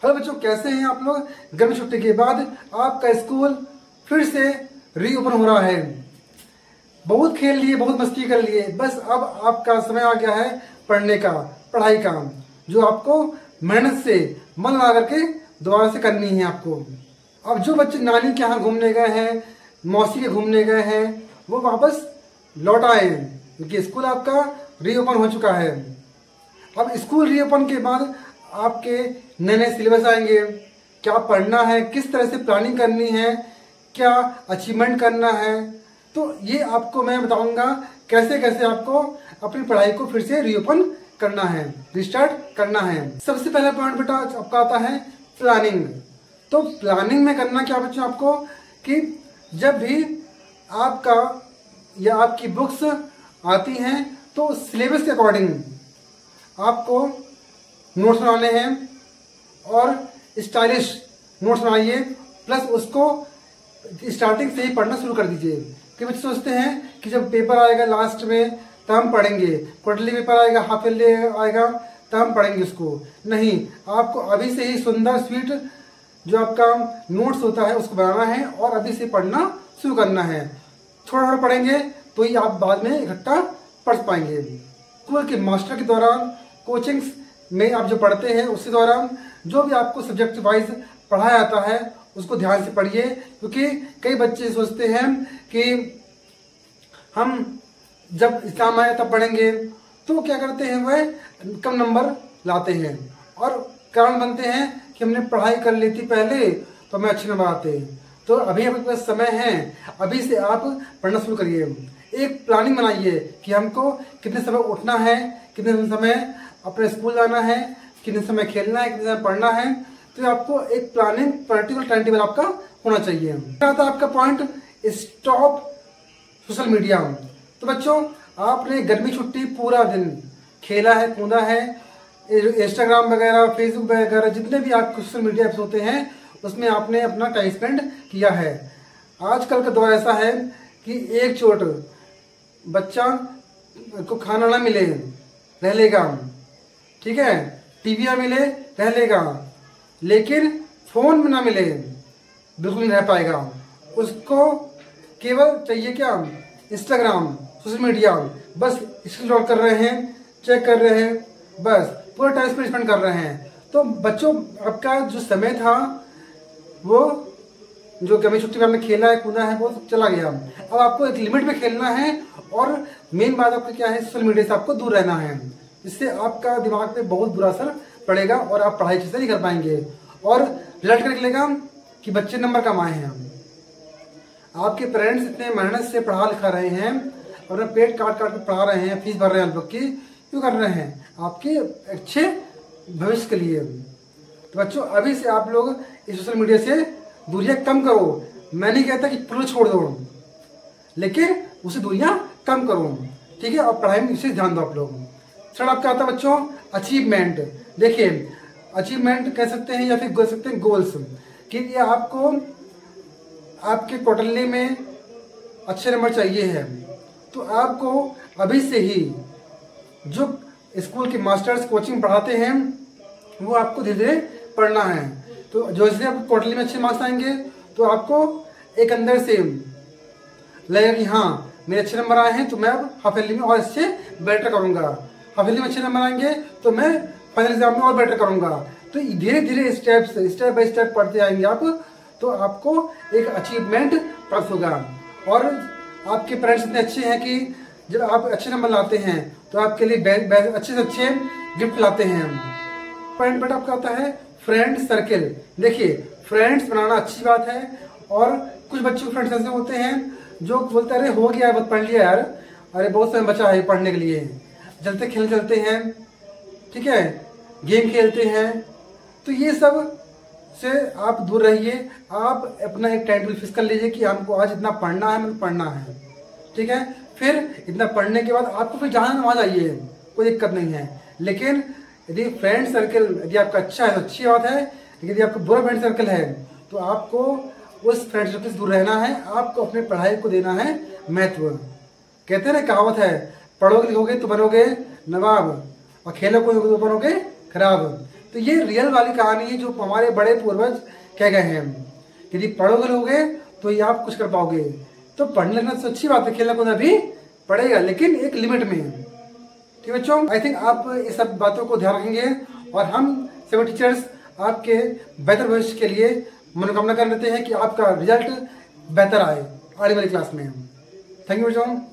Hello बच्चों, कैसे हैं आप लोग। गर्मी छुट्टी के बाद आपका स्कूल फिर से रीओपन हो रहा है। बहुत खेल लिए, बहुत मस्ती कर लिए, बस अब आपका समय आ गया है पढ़ने का, पढ़ाई का, जो आपको मेहनत से मन लगा करके दोबारा से करनी है आपको। अब जो बच्चे नानी के यहाँ घूमने गए हैं, मौसी के घूमने गए हैं, वो वापस लौट आए क्योंकि स्कूल आपका रीओपन हो चुका है। अब स्कूल रीओपन के बाद आपके नए नए सिलेबस आएंगे, क्या पढ़ना है, किस तरह से प्लानिंग करनी है, क्या अचीवमेंट करना है, तो ये आपको मैं बताऊंगा कैसे कैसे आपको अपनी पढ़ाई को फिर से रीओपन करना है, रिस्टार्ट करना है। सबसे पहला पॉइंट बेटा आपका आता है प्लानिंग। तो प्लानिंग में करना क्या बच्चों आपको कि जब भी आपका या आपकी बुक्स आती हैं तो सिलेबस के अकॉर्डिंग आपको नोट्स बनाने हैं और स्टाइलिश नोट्स बनाइए, प्लस उसको स्टार्टिंग से ही पढ़ना शुरू कर दीजिए। कि बच्चे सोचते हैं कि जब पेपर आएगा लास्ट में तब हम पढ़ेंगे, क्वार्टरली पेपर आएगा, हाफ ईयरली आएगा तब हम पढ़ेंगे उसको। नहीं, आपको अभी से ही सुंदर स्वीट जो आपका नोट्स होता है उसको बनाना है और अभी से पढ़ना शुरू करना है। थोड़ा थोड़ा पढ़ेंगे तो ही आप बाद में इकट्ठा पढ़ पाएंगे। स्कूल के मास्टर के दौरान, कोचिंग्स में आप जो पढ़ते हैं उसके दौरान जो भी आपको सब्जेक्ट वाइज पढ़ाया जाता है उसको ध्यान से पढ़िए, क्योंकि कई बच्चे सोचते हैं कि हम जब एग्जाम आए तब पढ़ेंगे, तो क्या करते हैं वह कम नंबर लाते हैं और कारण बनते हैं कि हमने पढ़ाई कर ली थी पहले तो हमें अच्छे नंबर आते हैं। तो अभी आपके पास समय है, अभी से आप पढ़ना शुरू करिए। एक प्लानिंग बनाइए कि हमको कितने समय उठना है, कितने समय अपने स्कूल जाना है, कितने समय खेलना है, कितने समय पढ़ना है। तो आपको एक प्लानिंग पर्टिकुलर टाइम टेबल आपका होना चाहिए। आपका पॉइंट स्टॉप सोशल मीडिया। तो बच्चों, आपने गर्मी छुट्टी पूरा दिन खेला है, कूदा है, इंस्टाग्राम वगैरह, फेसबुक वगैरह, जितने भी आपके सोशल मीडिया ऐप्स होते हैं उसमें आपने अपना टाइम स्पेंड किया है। आजकल का दौर ऐसा है कि एक चोट बच्चा को खाना ना मिले रह लेगा, ठीक है, टीवी ना मिले रह लेगा, लेकिन फोन में ना मिले बिल्कुल नहीं रह पाएगा। उसको केवल चाहिए क्या, इंस्टाग्राम, सोशल मीडिया, बस स्क्रॉल कर रहे हैं, चेक कर रहे हैं, बस पूरा टाइम स्पेंड कर रहे हैं। तो बच्चों, आपका जो समय था वो जो गर्मी छुट्टी में आपने खेला है, कूदा है, वो चला गया। अब आपको एक लिमिट में खेलना है और मेन बात आपका क्या है, सोशल मीडिया से आपको दूर रहना है। इससे आपका दिमाग पे बहुत बुरा असर पड़ेगा और आप पढ़ाई अच्छे से नहीं कर पाएंगे और रिजल्ट कर निकलेगा कि बच्चे नंबर कम आए हैं। आपके पेरेंट्स इतने मेहनत से पढ़ा लिखा रहे हैं और अपना पेट काट काट के पढ़ा रहे हैं, फीस भर रहे हैं आप लोग की, क्यों कर रहे हैं, आपके अच्छे भविष्य के लिए। तो बच्चों, अभी से आप लोग इस सोशल मीडिया से दूरियां कम करो। मैं नहीं कहता कि पूरा छोड़ दो, लेकिन उसे दूरियां कम करो, ठीक है, और पढ़ाई में विशेष ध्यान दो आप लोग। थर्ड आपका आता है बच्चों अचीवमेंट। देखिए, अचीवमेंट कह सकते हैं या फिर कह सकते हैं गोल्स, कि ये आपको आपके क्वार्टरली में अच्छे नंबर चाहिए है। तो आपको अभी से ही जो स्कूल के मास्टर्स कोचिंग पढ़ाते हैं वो आपको धीरे धीरे पढ़ना है। तो जैसे आपको क्वार्टरली में अच्छे मार्क्स आएंगे तो आपको एक अंदर से लगेगा कि हाँ, मेरे अच्छे नंबर आए हैं तो मैं अब हाफ ईयरली में और इससे बेटर करूंगा। हाफ ईयरली में अच्छे नंबर आएंगे तो मैं फाइनल एग्जाम में और बेटर करूंगा। तो धीरे धीरे स्टेप बाय स्टेप पढ़ते आएंगे आप, तो आपको एक अचीवमेंट प्राप्त होगा। और आपके पेरेंट्स इतने अच्छे हैं कि जब आप अच्छे नंबर लाते हैं तो आपके लिए अच्छे से अच्छे गिफ्ट लाते हैं। पॉइंट बेटा आपका आता है फ्रेंड सर्किल। देखिए, फ्रेंड्स बनाना अच्छी बात है और कुछ बच्चों के फ्रेंड्स ऐसे होते हैं जो बोलते हैं अरे हो गया, बहुत पढ़ लिया यार, अरे बहुत समय बचा है पढ़ने के लिए, चलते खेल चलते हैं, ठीक है, गेम खेलते हैं। तो ये सब से आप दूर रहिए। आप अपना एक टाइम टेबल फिक्स कर लीजिए कि हमको आज इतना पढ़ना है, मतलब पढ़ना है, ठीक है। फिर इतना पढ़ने के बाद आपको फिर जहाँ वहाँ जाइए, कोई दिक्कत नहीं है। लेकिन यदि फ्रेंड सर्कल यदि आपका अच्छा है तो अच्छी बात है, लेकिन यदि आपका बुरा फ्रेंड सर्कल है तो आपको उस फ्रेंड सर्कल से दूर रहना है। आपको अपने पढ़ाई को देना है महत्व। कहते हैं ना, कहावत है, पढ़ोगे लिखोगे तो बनोगे नवाब और खेलोगे तो बनोगे खराब। तो ये रियल वाली कहानी है जो हमारे बड़े पूर्वज कह गए हैं। यदि पढ़ोगे लोगे तो ये आप कुछ कर पाओगे। तो पढ़ने लगना तो अच्छी बात है, खेलना कूदना भी पड़ेगा लेकिन एक लिमिट में। ठीक है बच्चों, आई थिंक आप इस सब बातों को ध्यान रखेंगे और हम सभी टीचर्स आपके बेहतर भविष्य के लिए मनोकामना कर लेते हैं कि आपका रिजल्ट बेहतर आए आने वाली क्लास में। थैंक यू बच्चों।